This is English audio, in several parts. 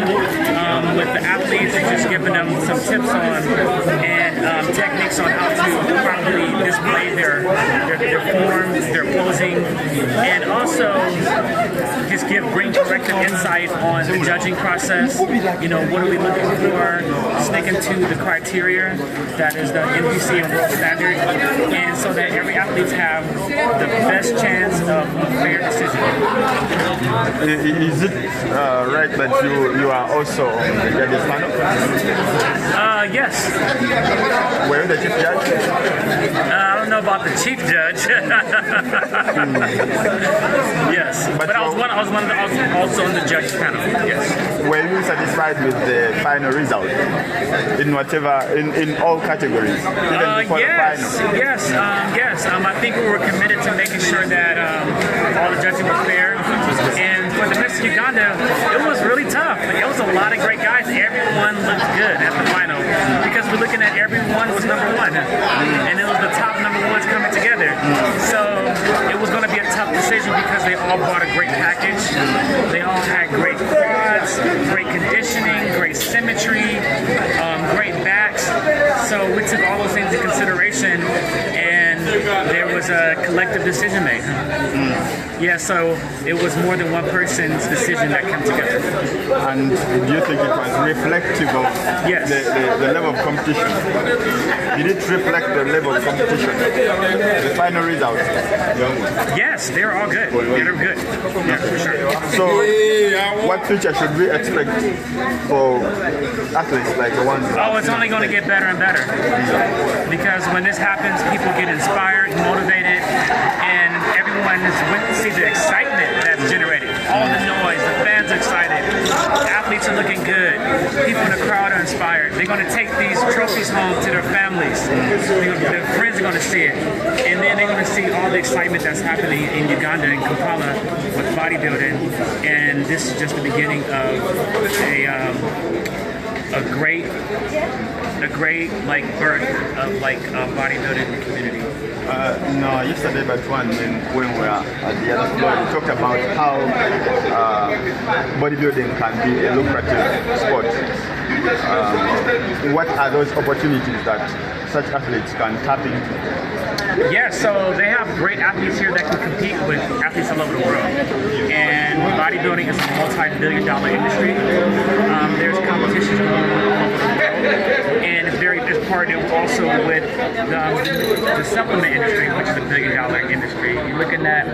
in with the athletes and just giving them some tips on and techniques on how to properly display their forms, their posing, and also just bring corrective insight on the judging process. You know, what are we looking for? Sticking to the criteria that is the NPC and world standard, and so that every athlete have the best chance of a fair decision. Is it right that you are also the judges panel? Yes. Were you the chief judge? I don't know about the chief judge. Yes, but I was also on the judge panel. Yes. Were you satisfied with the final result in whatever in all categories, even before the final? Yes. I think we were committed to making sure that all the judging was fair. And for the Miss Uganda, it was really tough. It was a lot of great guys. Everyone looked good at the final because we're looking at everyone was number one, and it was the top number ones coming together. So it was going to be a tough decision because they all brought a great package. They all had great quads, great conditioning, great symmetry, great backs. So we took all those things into consideration, and there was a collective decision made. Yeah, so it was more than one person's decision that came together. And do you think it was reflective of the level of competition? Did it reflect the level of competition? The final result? Yes, they were all good. They were good. Yeah, for sure. So, what future should we expect for athletes like the ones? Oh, it's only going to get better and better. Because when this happens, people get inspired, motivated, and everyone sees the excitement that's generated. All the noise, the fans are excited, the athletes are looking good, people in the crowd are inspired. They're going to take these trophies home to their families. Their friends are going to see it. And then they're going to see all the excitement that's happening in Uganda and Kampala with bodybuilding. And this is just the beginning of a great birth of bodybuilding community. No, yesterday but when we were at the other floor, we talked about how bodybuilding can be a lucrative sport. What are those opportunities that such athletes can tap into? Yeah, so they have great athletes here that can compete with athletes all over the world. And bodybuilding is a multi-billion-dollar industry. There's competitions going on all over the world. And it's partnered also with the supplement industry, which is a billion-dollar industry. You're looking at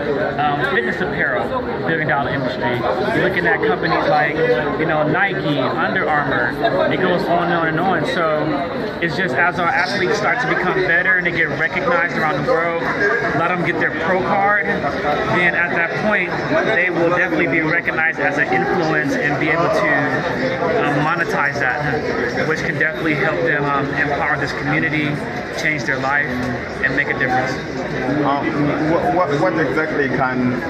fitness apparel, billion-dollar industry. You're looking at companies like, Nike, Under Armour. It goes on and on and on. So it's just as our athletes start to become better and they get recognized around the world, let them get their pro card, then at that point they will definitely be recognized as an influence and be able to monetize that, which can definitely help them empower this community, change their life, and make a difference. What exactly can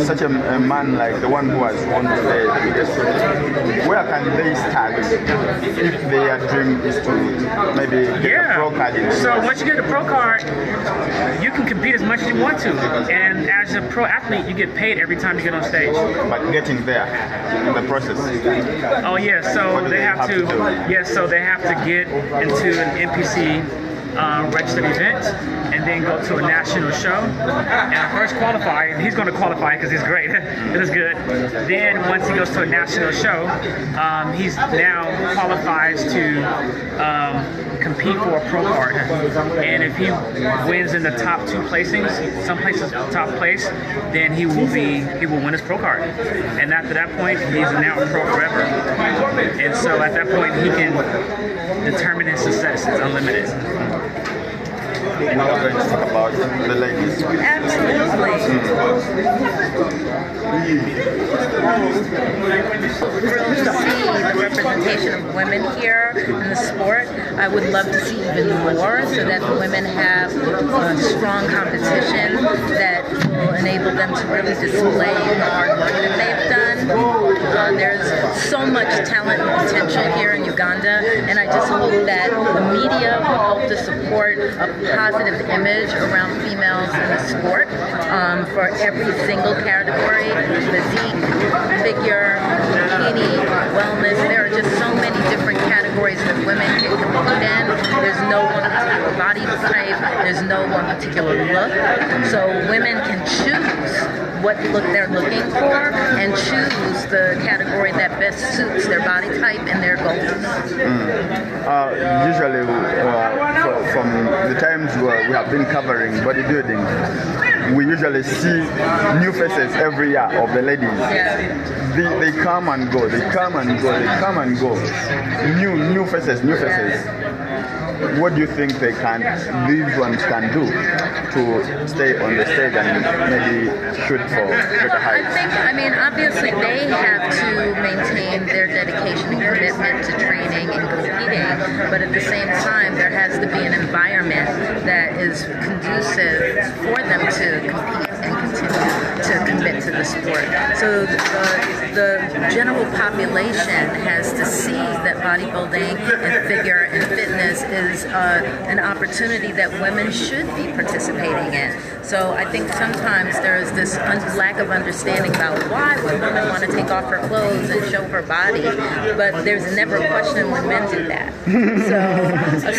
such a man like the one who has won the biggest trophy, where can they start if their dream is to maybe get a pro card? So once you get a pro card, you can compete as much as you want to, and as a pro athlete, you get paid every time you get on stage. But getting there in the process. Oh yeah, so they have to. Yes, so they have to get into an NPC registered event, and then go to a national show. And first qualify, he's going to qualify because he's great. It is good. Then once he goes to a national show, he's now qualifies to compete for a pro card. And if he wins in the top two placings, some places top place, then he will win his pro card. And after that point, he's now a pro forever. And so at that point, he can determine his success. It's unlimited. Now we're going to talk about the ladies. Absolutely. Thrilled to see the representation of women here in the sport. I would love to see even more so that the women have strong competition that will enable them to really display the hard work that they've done. There's so much talent and potential here in Uganda, and I just hope that the media will help to support a positive image around females in the sport for every single category: physique, figure, bikini, wellness. particular look. So women can choose what look they're looking for and choose the category that best suits their body type and their goals. Usually, from the times where we have been covering bodybuilding, we usually see new faces every year of the ladies. Yeah. They come and go, they come and go, they come and go. New faces, new faces. What do you think these ones can do to stay on the stage and maybe shoot for better heights? I mean, obviously they have to maintain their dedication and commitment to training and competing, but at the same time, there has to be an environment that is conducive for them to compete and continue to commit to the sport. So the general population has to see that bodybuilding and figure and fitness is an opportunity that women should be participating in. So I think sometimes there is this lack of understanding about why would women want to take off her clothes and show her body, but there's never a question when men do that.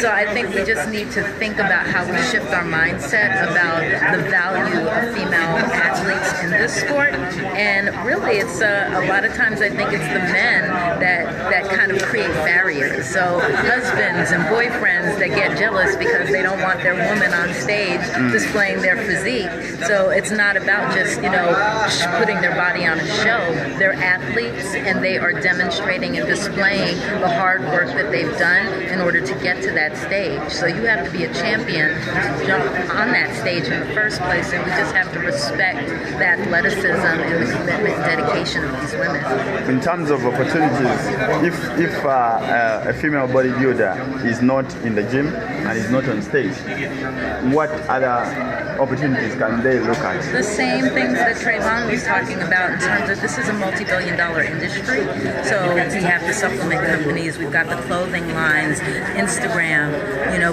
So I think we just need to think about how we shift our mindset about the value of female athletes in this sport. And really, it's a lot of times I think it's the men that kind of create barriers. So husbands and boyfriends that get jealous because they don't want their woman on stage displaying their physique. So it's not about just, putting their body on a show. They're athletes and they are demonstrating and displaying the hard work that they've done in order to get to that stage. So you have to be a champion to jump on that stage in the first place, and we just have to respect the athleticism and the commitment and dedication of these women. In terms of opportunities, if a female bodybuilder is not in the gym and is not on stage, what other opportunities can they look at? The same things that Travone was talking about in terms of this is a multi-billion-dollar industry. So we have the supplement companies, we've got the clothing lines, Instagram.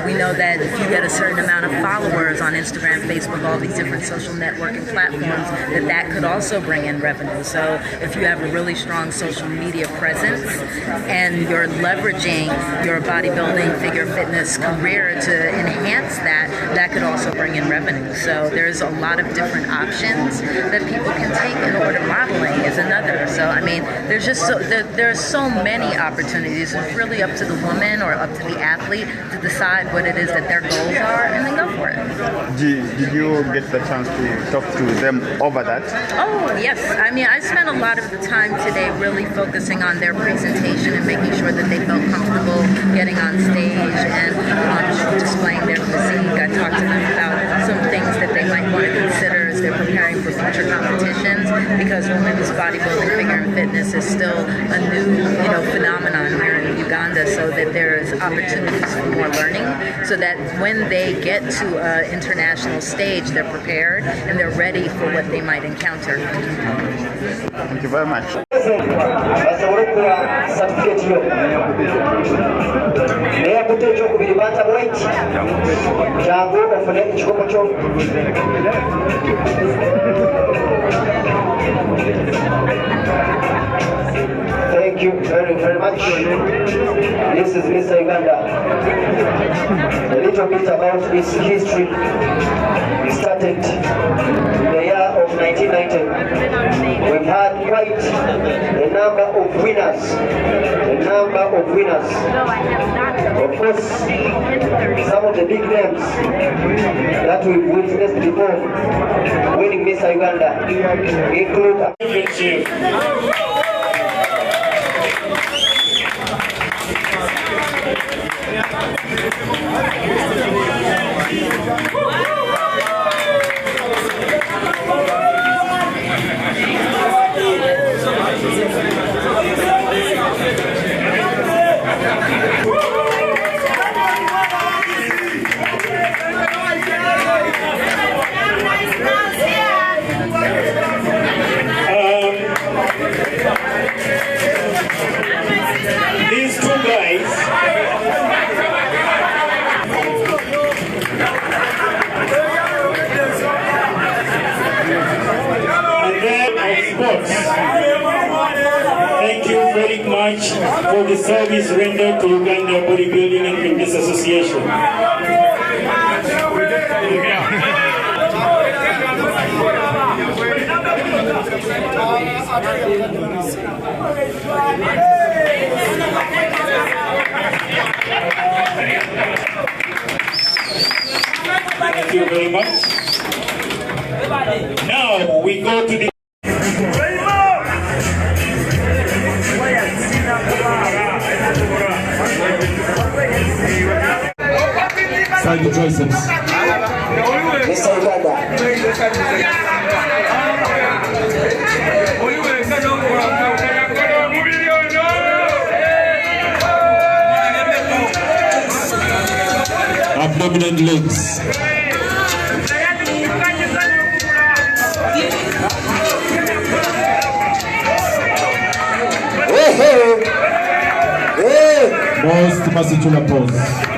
We know that if you get a certain amount of followers on Instagram, Facebook, all these different social networking platforms, that could also bring in revenue. So if you have a really strong social media presence and you're leveraging your bodybuilding, figure fitness career to enhance that could also bring in revenue. So there's a lot of different options that people can take in order. Modeling is another. So I mean, there are so many opportunities. It's really up to the woman or up to the athlete to decide what it is that their goals are and then go for it. Did you get the chance to talk to them over that? Oh, yes. I mean, I spent a lot of the time today really focusing on their presentation and making sure that they felt comfortable getting on stage and displaying their physique. I talked to them about some things that they might want to consider as they're preparing for future competitions, because women's bodybuilding, figure and fitness is still a new, phenomenon here in Uganda, so that there's opportunities for more learning, so that when they get to an international stage, they're prepared and they're ready for what they might encounter. Thank you very much. Thank you very, very much. This is Mr. Uganda. A little bit about his history. He started in the year of 1990. We've had quite a number of winners. Of course, some of the big names that we've witnessed before winning Mr. Uganda include these two guys. And then of sports. Thank you very much for the service rendered to Uganda Bodybuilding and Fitness Association. Thank you very much. Now we go to the side the triceps. Mr. Uganda. Abdominal legs. Most muscular pose.